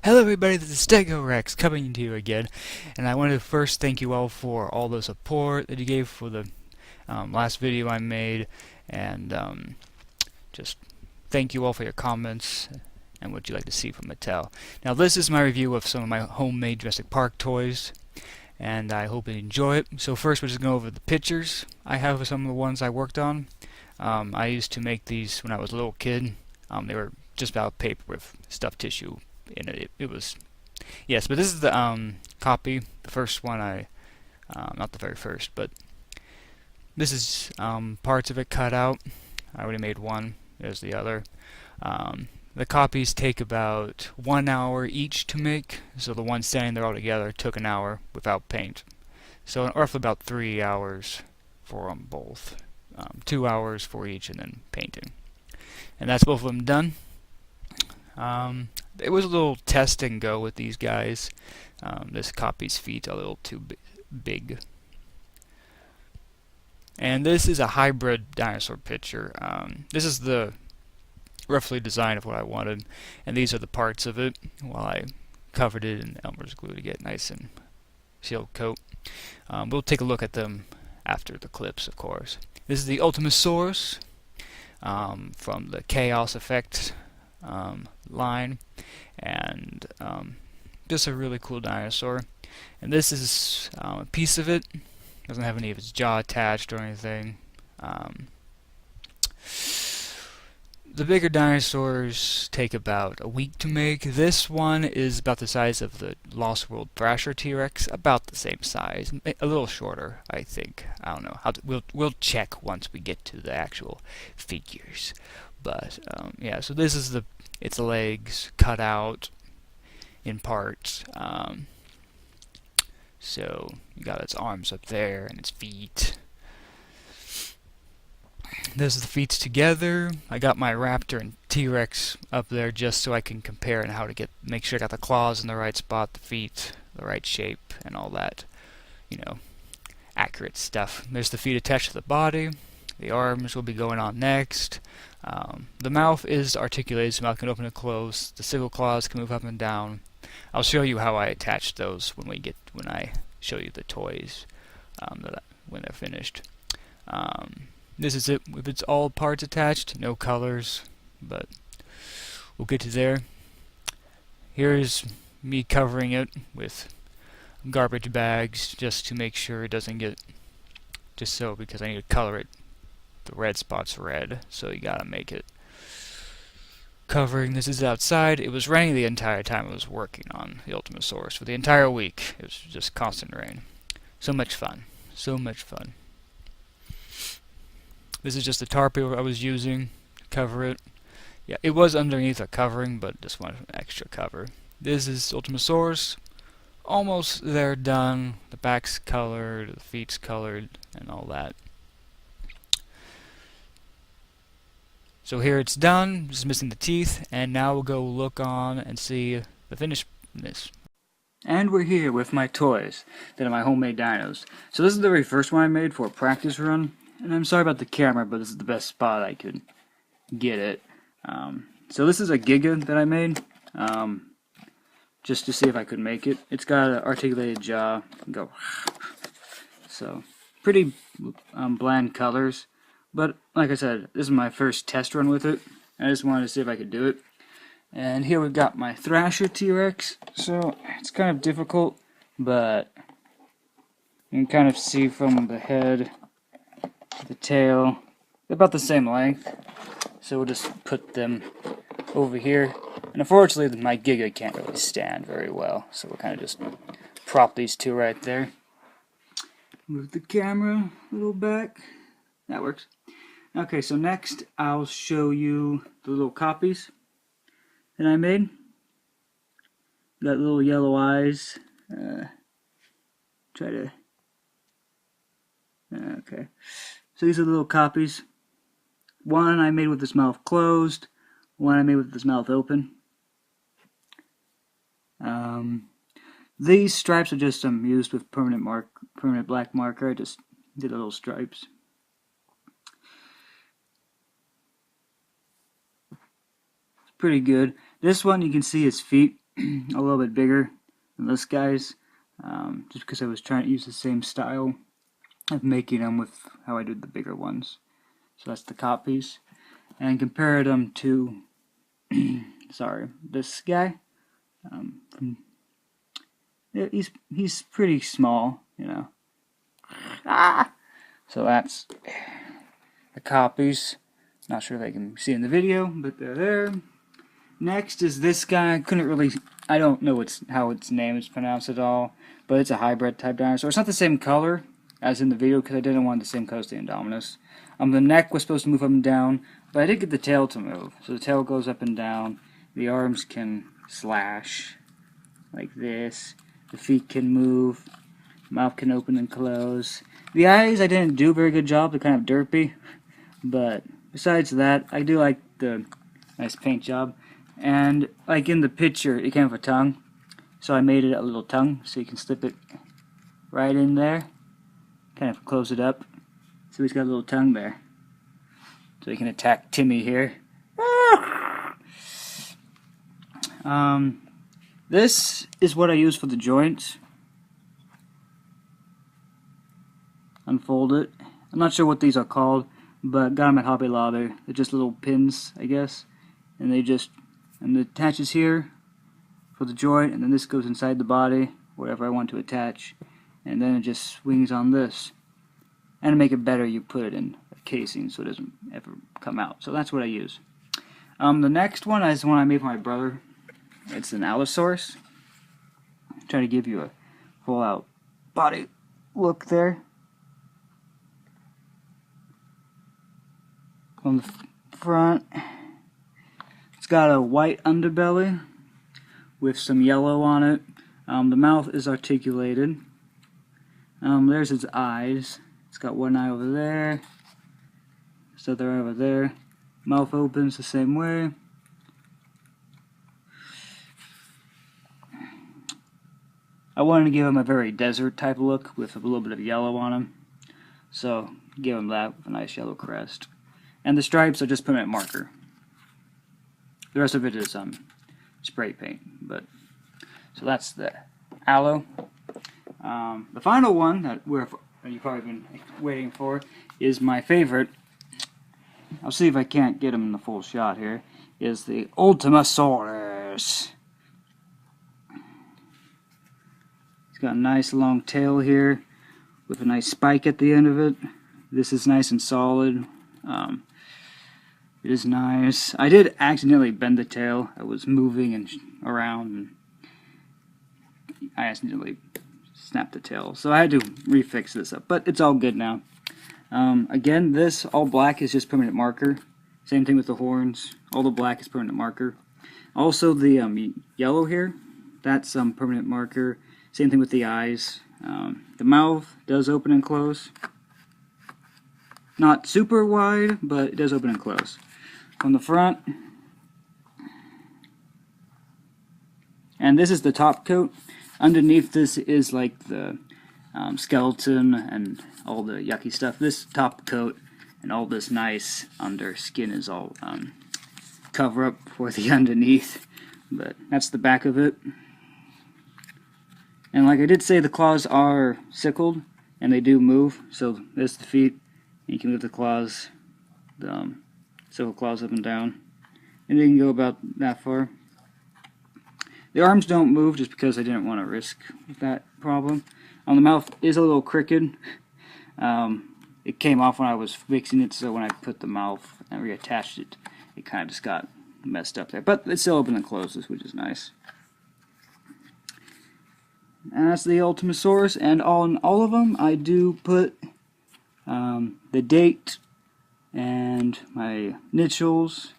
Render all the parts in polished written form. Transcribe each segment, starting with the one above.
Hello everybody, this is Stego Rex coming to you again, and I want to first thank you all for all the support that you gave for the last video I made, and just thank you all for your comments and what you'd like to see from Mattel. Now this is my review of some of my homemade Jurassic Park toys, and I hope you enjoy it. So first we're just going to go over the pictures I have of some of the ones I worked on. I used to make these when I was a little kid. They were just about paper with stuffed tissue in it. It was, yes, but this is the copy, the first one not the very first, but this is parts of it cut out. I already made one. There's the other. The copies take about 1 hour each to make, so the one standing there all together took an hour without paint. So roughly about 3 hours for them both. 2 hours for each and then painting. And that's both of them done. It was a little test and go with these guys. This copy's feet are a little too big. And this is a hybrid dinosaur picture. This is the roughly design of what I wanted, and these are the parts of it while I covered it in Elmer's glue to get nice and sealed coat. We'll take a look at them after the clips, of course. This is the Ultimasaurus from the Chaos Effect line, and just a really cool dinosaur. And this is a piece of it. Doesn't have any of its jaw attached or anything. The bigger dinosaurs take about a week to make. This one is about the size of the Lost World Thrasher T-Rex, about the same size, a little shorter, I think. I don't know. We'll check once we get to the actual figures. But yeah, so this is its legs cut out in parts. So you got its arms up there and its feet. Those are the feet together. I got my Raptor and T-Rex up there just so I can compare and how to make sure I got the claws in the right spot, the feet, the right shape, and all that, accurate stuff. There's the feet attached to the body. The arms will be going on next. The mouth is articulated, so the mouth can open and close. The sickle claws can move up and down. I'll show you how I attach those when I show you the toys when they're finished. This is it with its all parts attached, no colors, but we'll get to there. Here's me covering it with garbage bags just to make sure it doesn't get, because I need to color it. The red spot's red, so you gotta make it covering. This is outside. It was raining the entire time I was working on the Ultimasaurus. For the entire week, it was just constant rain. So much fun. So much fun. This is just the tarp I was using to cover it. Yeah, it was underneath a covering, but just wanted an extra cover. This is Ultimasaurus. Almost there, done. The back's colored, the feet's colored, and all that. So here it's done, just missing the teeth, and now we'll go look on and see the finishedness. And we're here with my toys, that are my homemade dinos. So this is the very first one I made for a practice run, and I'm sorry about the camera, but this is the best spot I could get it. So this is a Giga that I made, just to see if I could make it. It's got an articulated jaw, go, so pretty bland colors. But, like I said, this is my first test run with it. I just wanted to see if I could do it. And here we've got my Thrasher T-Rex. So, it's kind of difficult, but you can kind of see from the head to the tail, they're about the same length. So we'll just put them over here. And unfortunately, my Giga can't really stand very well. So we'll kind of just prop these two right there. Move the camera a little back. That works. Okay, so next I'll show you the little copies that I made. Got little yellow eyes. Okay. So these are the little copies. One I made with his mouth closed. One I made with his mouth open. These stripes are just used with permanent black marker. I just did little stripes. Pretty good. This one you can see his feet a little bit bigger than this guy's, just because I was trying to use the same style of making them with how I did the bigger ones. So that's the copies, and compared them to sorry, this guy. He's pretty small, you know. So that's the copies. Not sure if they can see in the video, but they're there. Next is this guy. I don't know how its name is pronounced at all, but it's a hybrid type dinosaur. It's not the same color as in the video because I didn't want the same color as the Indominus. The neck was supposed to move up and down, but I did get the tail to move. So the tail goes up and down. The arms can slash like this. The feet can move. Mouth can open and close. The eyes I didn't do a very good job. They're kind of derpy, but besides that, I do like the nice paint job. And like in the picture, it came with a tongue, so I made it a little tongue so you can slip it right in there, kind of close it up, so he's got a little tongue there, so he can attack Timmy here. This is what I use for the joints. Unfold it. I'm not sure what these are called, but got them at Hobby Lobby. They're just little pins, I guess, and it attaches here for the joint, and then this goes inside the body, whatever I want to attach, and then it just swings on this. And to make it better, you put it in a casing so it doesn't ever come out. So that's what I use. The next one is one I made for my brother. It's an Allosaurus. Try to give you a full out body look there. On the front, it's got a white underbelly with some yellow on it. The mouth is articulated. There's its eyes. It's got one eye over there, this other eye over there. Mouth opens the same way. I wanted to give him a very desert type look with a little bit of yellow on him, so give him that with a nice yellow crest. And the stripes are just permanent marker. The rest of it is spray paint. So that's the Allo. The final one that you've probably been waiting for is my favorite. I'll see if I can't get him in the full shot here. Is the Ultimasaurus. It's got a nice long tail here with a nice spike at the end of it. This is nice and solid. It is nice. I did accidentally bend the tail. I was moving around and I accidentally snapped the tail. So I had to refix this up, but it's all good now. Again, this all black is just permanent marker. Same thing with the horns. All the black is permanent marker. Also the yellow here, that's permanent marker. Same thing with the eyes. The mouth does open and close. Not super wide, but it does open and close. On the front, and this is the top coat. Underneath this is like the skeleton and all the yucky stuff. This top coat and all this nice under skin is all cover up for the underneath. But that's the back of it. And like I did say, the claws are sickled and they do move. So there's the feet. You can move the claws, the sickle claws up and down, and they can go about that far. The arms don't move just because I didn't want to risk that problem. The mouth is a little crooked. It came off when I was fixing it, so when I put the mouth and reattached it, it kind of just got messed up there. But it still open and closes, which is nice. And that's the Ultimasaurus, and on all of them I do put the date and my initials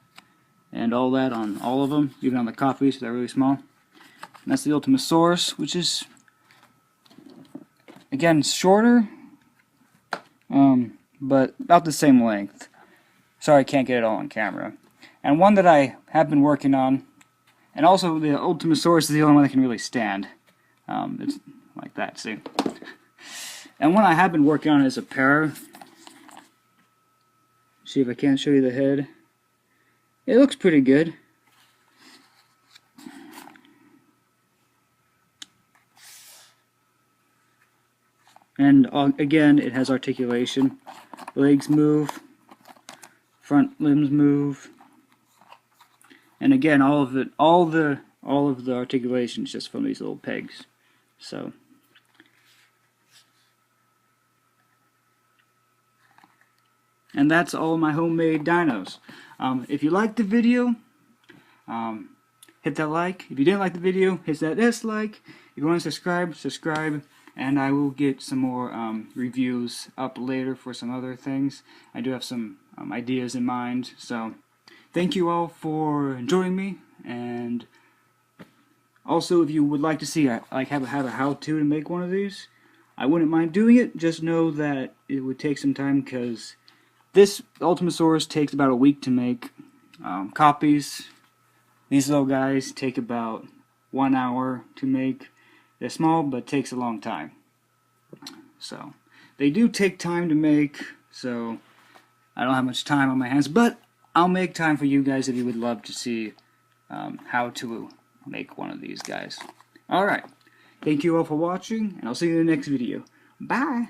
and all that on all of them, even on the copies, they're really small. And that's the Ultimasaurus, which is, again, shorter, but about the same length. Sorry I can't get it all on camera. And one that I have been working on, and also the Ultimasaurus is the only one that can really stand. It's like that, see? And one I have been working on is a pair. See if I can't show you the head. It looks pretty good. And again, it has articulation. Legs move, front limbs move, and again, all of the articulation is just from these little pegs. So, and that's all my homemade dinos. If you liked the video, hit that like. If you didn't like the video, hit that dislike. If you want to subscribe, and I will get some more reviews up later for some other things. I do have some ideas in mind, so thank you all for joining me. And also, if you would like to see have a how-to to make one of these, I wouldn't mind doing it. Just know that it would take some time, because this Ultimasaurus takes about a week to make. Copies, these little guys take about 1 hour to make. They're small, but takes a long time. So they do take time to make, so I don't have much time on my hands, but I'll make time for you guys if you would love to see how to make one of these guys. Alright, thank you all for watching, and I'll see you in the next video. Bye!